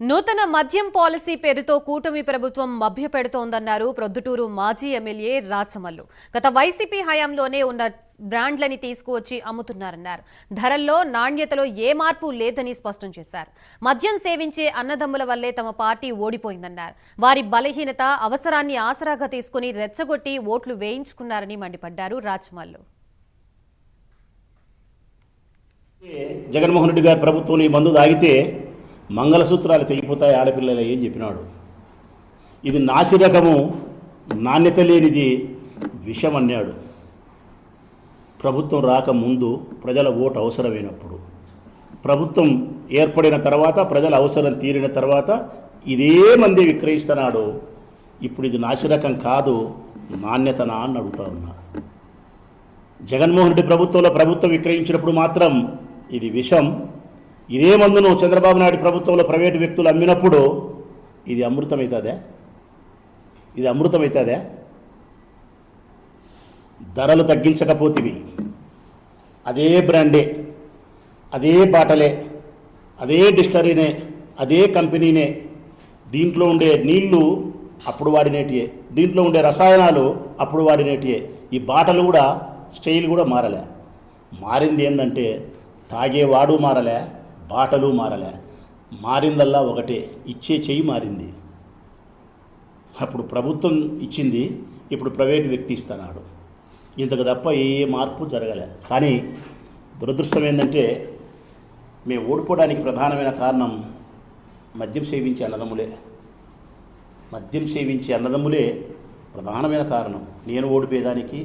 నూతన మద్యం పాలసీ పేరుతో కూటమి ప్రభుత్వం మభ్యపెడుతోందన్నారు ప్రొద్దుటూరు మాజీ ఎమ్మెల్యే రాచమల్లు. గత వైసీపీ హయాంలోనే ఉన్న బ్రాండ్లని తీసుకువచ్చి అమ్ముతున్నారన్నారు. ధరల్లో నాణ్యతలో ఏ మార్పు లేదని స్పష్టం చేశారు. మద్యం సేవించే అన్నదమ్ముల వల్లే తమ పార్టీ ఓడిపోయిందన్నారు. వారి బలహీనత అవసరాన్ని ఆసరాగా తీసుకుని రెచ్చగొట్టి ఓట్లు వేయించుకున్నారని మండిపడ్డారు రాచమల్లు. జగన్మోహన్ రెడ్డి గారి ప్రభుత్వం ఈ మందు తాగితే మంగళసూత్రాలు తెగిపోతాయి ఆడపిల్లలు ఏం చెప్పినాడు. ఇది నాసిరకము, నాణ్యత లేనిది, విషం అన్నాడు. ప్రభుత్వం రాకముందు ప్రజల ఓటు అవసరమైనప్పుడు, ప్రభుత్వం ఏర్పడిన తర్వాత ప్రజల అవసరం తీరిన తర్వాత ఇదే మంది విక్రయిస్తున్నాడు. ఇప్పుడు ఇది నాసిరకం కాదు, నాణ్యతనా అని అడుగుతా ఉన్నా. జగన్మోహన్ రెడ్డి ప్రభుత్వంలో ప్రభుత్వం విక్రయించినప్పుడు మాత్రం ఇది విషం. ఇదే మందును చంద్రబాబు నాయుడు ప్రభుత్వంలో ప్రైవేటు వ్యక్తులు అమ్మినప్పుడు ఇది అమృతమవుతుందే? ఇది అమృతమవుతుందే? ధరలు తగ్గించకపోతేవి అదే బ్రాండే, అదే బాటలే, అదే డిస్టరీనే, అదే కంపెనీనే. దీంట్లో ఉండే నీళ్లు అప్పుడు వాడినేటియే, దీంట్లో ఉండే రసాయనాలు అప్పుడు వాడినేటియే. ఈ బాటలు కూడా స్టైల్ కూడా మారలే. మారింది ఏంటంటే తాగేవాడు మారలే, బాటలు మారలే. మారిందల్లా ఒకటే, ఇచ్చే చెయ్యి మారింది. అప్పుడు ప్రభుత్వం ఇచ్చింది, ఇప్పుడు ప్రైవేటు వ్యక్తి ఇస్తున్నాడు. ఇంతకు తప్ప ఏ మార్పు జరగలే. కానీ దురదృష్టం ఏంటంటే మేము ఓడిపోవడానికి ప్రధానమైన కారణం మద్యం సేవించే అన్నదమ్ములే. మద్యం సేవించే అన్నదమ్ములే ప్రధానమైన కారణం. నేను ఓడిపోయేదానికి,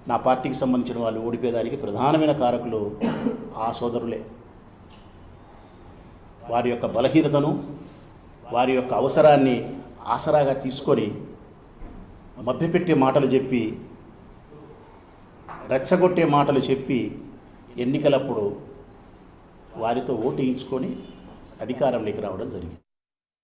నా పార్టీకి సంబంధించిన వాళ్ళు ఓడిపోయేదానికి ప్రధానమైన కారకులు ఆ సోదరులే. వారి యొక్క బలహీనతను, వారి యొక్క అవసరాన్ని ఆసరాగా తీసుకొని మభ్యపెట్టే మాటలు చెప్పి, రెచ్చగొట్టే మాటలు చెప్పి ఎన్నికలప్పుడు వారితో ఓటు వేయించుకొని అధికారంలోకి రావడం జరిగింది.